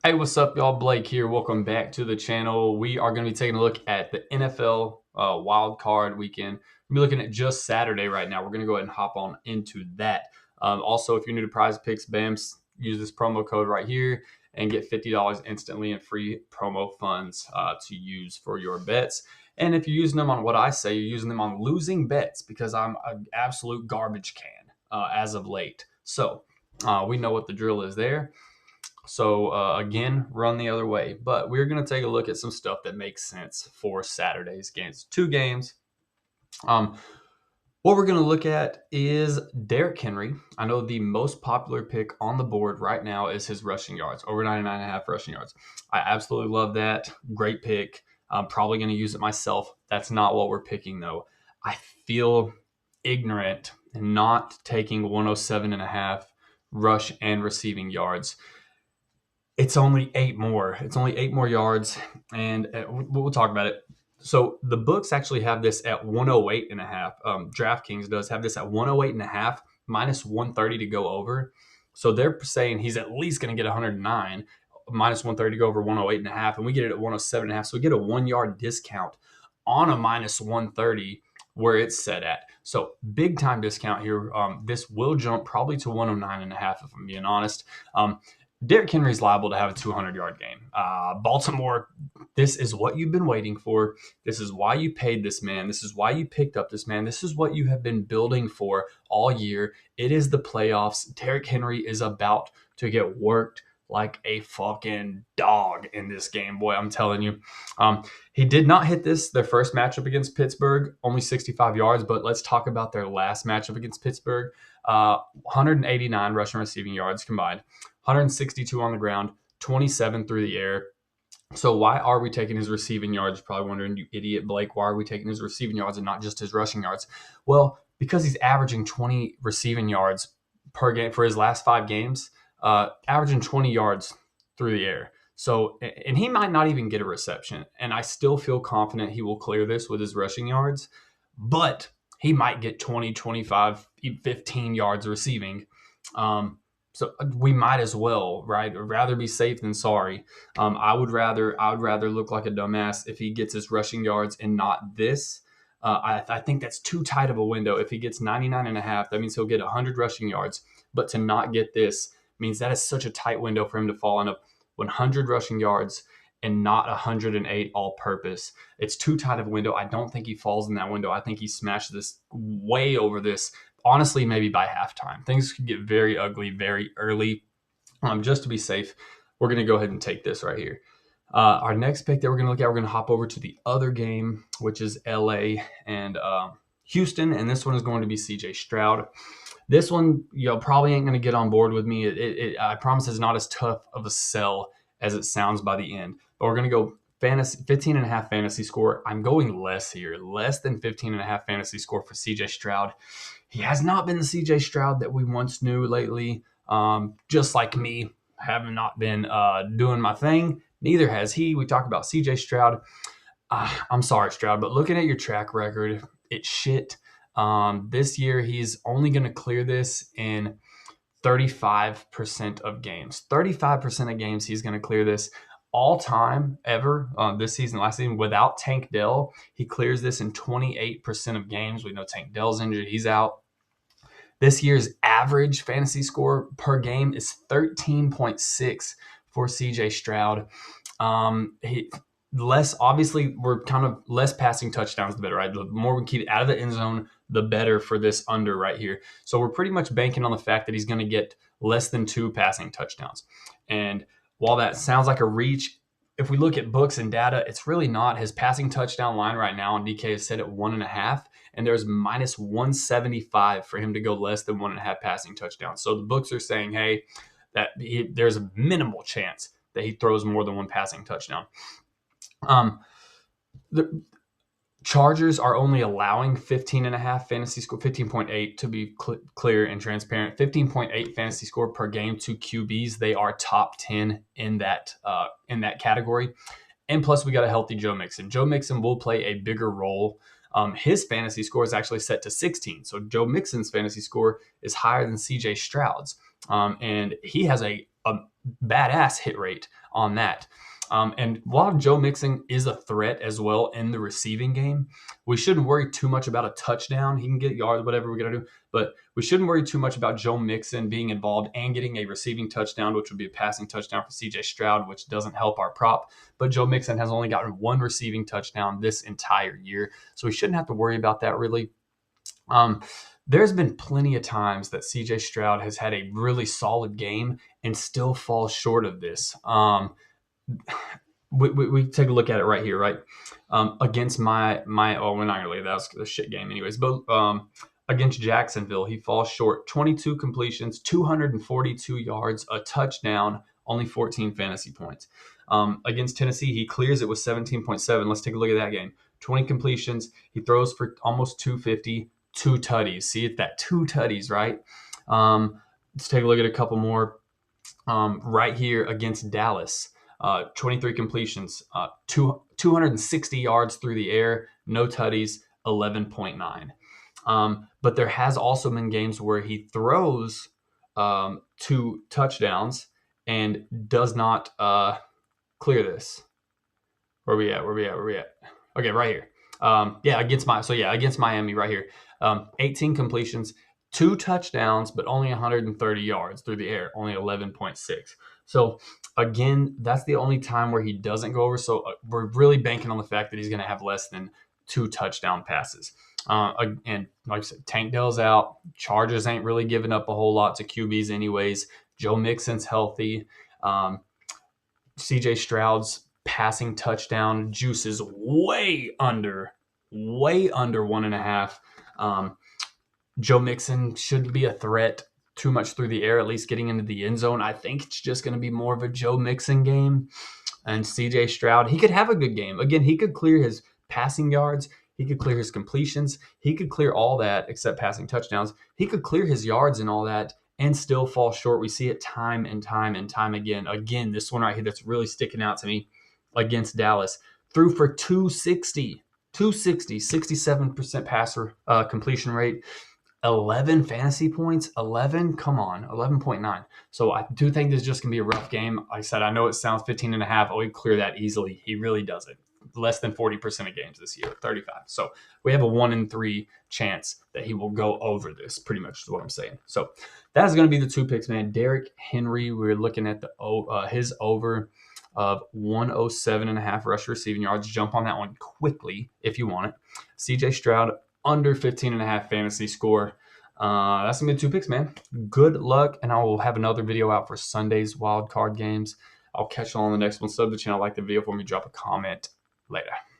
Hey, what's up, y'all? Blake here. Welcome back to the channel. We are going to be taking a look at the NFL wild card weekend. We're looking at just Saturday right now. We're going to go ahead and hop on into that. Also, if you're new to PrizePicks, BAMS, use this promo code right here and get $50 instantly in free promo funds to use for your bets. And if you're using them on what I say, you're using them on losing bets because I'm an absolute garbage can as of late. So we know what the drill is there. So again, run the other way. But we're going to take a look at some stuff that makes sense for Saturday's games. Two games. Um, what we're going to look at is Derrick Henry. I know the most popular pick on the board right now is his rushing yards, over 99.5 rushing yards. I absolutely love that. Great pick. I'm probably going to use it myself. That's not what we're picking, though. I feel ignorant in not taking 107.5 rush and receiving yards. It's only eight more. It's only 8 more yards, and we'll talk about it. So the books actually have this at 108.5. DraftKings does have this at 108.5 minus 130 to go over. So they're saying he's at least going to get 109 minus 130 to go over 108.5, and we get it at 107.5. So we get a 1 yard discount on a minus 130 where it's set at. So big time discount here. This will jump probably to 109.5 if I'm being honest. Derrick Henry's liable to have a 200-yard game. Baltimore, this is what you've been waiting for. This is why you paid this man. This is why you picked up this man. This is what you have been building for all year. It is the playoffs. Derrick Henry is about to get worked like a fucking dog in this game. Boy, I'm telling you. He did not hit their first matchup against Pittsburgh, only 65 yards, but let's talk about their last matchup against Pittsburgh. 189 rushing receiving yards combined. 162 on the ground, 27 through the air. So why are we taking his receiving yards? You're probably wondering, you idiot, Blake, why are we taking his receiving yards and not just his rushing yards? Well, because he's averaging 20 receiving yards per game for his last 5 games, averaging 20 yards through the air. So, and he might not even get a reception. And I still feel confident he will clear this with his rushing yards, but he might get 20, 25, 15 yards receiving. So we might as well, right? Rather be safe than sorry. I would rather look like a dumbass if he gets his rushing yards and not this. I think that's too tight of a window. If he gets 99.5, that means he'll get 100 rushing yards. But to not get this means that is such a tight window for him to fall in a 100 rushing yards and not 108 all-purpose. It's too tight of a window. I don't think he falls in that window. I think he smashed this way over this. Honestly, maybe by halftime. Things could get very ugly very early. Just to be safe, we're going to go ahead and take this right here. Our next pick that we're going to look at, we're going to hop over to the other game, which is LA and Houston, and this one is going to be CJ Stroud. This one, probably ain't going to get on board with me. I promise it's not as tough of a sell as it sounds by the end. But we're going to go fantasy 15.5 fantasy score. I'm going less here, less than 15.5 fantasy score for CJ Stroud. He has not been the CJ Stroud that we once knew lately. Just like me, have not been doing my thing. Neither has he. We talk about CJ Stroud. I'm sorry, Stroud, but looking at your track record, it's shit. This year, he's only going to clear this in 35% of games. 35% of games, he's going to clear this. All time ever this season, last season, without Tank Dell, he clears this in 28% of games. We know Tank Dell's injured. He's out. This year's average fantasy score per game is 13.6 for CJ Stroud. Obviously, we're kind of less passing touchdowns, the better, right? The more we keep it out of the end zone, the better for this under right here. So we're pretty much banking on the fact that he's going to get less than 2 passing touchdowns. And while that sounds like a reach, if we look at books and data, it's really not. His passing touchdown line right now on DK is set at 1.5, and there's minus 175 for him to go less than 1.5 passing touchdowns. So the books are saying, hey, that there's a minimal chance that he throws more than 1 passing touchdown. The Chargers are only allowing 15.5 fantasy score, 15.8 to be clear and transparent. 15.8 fantasy score per game to QBs. They are top 10 in that category. And plus, we got a healthy Joe Mixon. Joe Mixon will play a bigger role. His fantasy score is actually set to 16. So Joe Mixon's fantasy score is higher than CJ Stroud's. And he has a a badass hit rate on that. And while Joe Mixon is a threat as well in the receiving game, we shouldn't worry too much about a touchdown. He can get yards, whatever we're going to do. But we shouldn't worry too much about Joe Mixon being involved and getting a receiving touchdown, which would be a passing touchdown for CJ Stroud, which doesn't help our prop. But Joe Mixon has only gotten one receiving touchdown this entire year. So we shouldn't have to worry about that really. There's been plenty of times that CJ Stroud has had a really solid game and still falls short of this. We take a look at it right here, right? Against we're not gonna leave that was a shit game anyways. But against Jacksonville, he falls short. 22 completions, 242 yards, a touchdown, only 14 fantasy points. Against Tennessee, he clears it with 17.7. Let's take a look at that game. 20 completions, he throws for almost 250, 2 tutties. See it, that 2 tutties, right? Let's take a look at a couple more. Right here against Dallas. 23 completions, 260 yards through the air, no tutties, 11.9. But there has also been games where he throws 2 touchdowns and does not clear this. Where we at? Okay, right here. Against Miami right here. 18 completions, 2 touchdowns, but only 130 yards through the air, only 11.6. So again, that's the only time where he doesn't go over. So we're really banking on the fact that he's going to have less than 2 touchdown passes. And like I said, Tank Dell's out. Chargers ain't really giving up a whole lot to QBs anyways. Joe Mixon's healthy. CJ Stroud's passing touchdown juice is way under 1.5. Joe Mixon shouldn't be a threat too much through the air, at least getting into the end zone. I think it's just going to be more of a Joe Mixon game. And CJ Stroud, he could have a good game. Again, he could clear his passing yards. He could clear his completions. He could clear all that except passing touchdowns. He could clear his yards and all that and still fall short. We see it time and time and time again. Again, this one right here that's really sticking out to me against Dallas. Threw for 260, 67% passer completion rate. 11 fantasy points, 11, come on, 11.9. So I do think this is just going to be a rough game. Like I said, I know it sounds 15.5. Oh, he'd clear that easily. He really doesn't. Less than 40% of games this year, 35. So we have a 1 in 3 chance that he will go over this, pretty much is what I'm saying. So that's going to be the 2 picks, man. Derrick Henry, we're looking at his over of 107.5 rush receiving yards. Jump on that one quickly if you want it. CJ Stroud, under 15.5 fantasy score. That's gonna be 2 picks, man. Good luck, and I will have another video out for Sunday's wild card games. I'll catch you on the next one. Sub the channel, like the video for me, drop a comment. Later.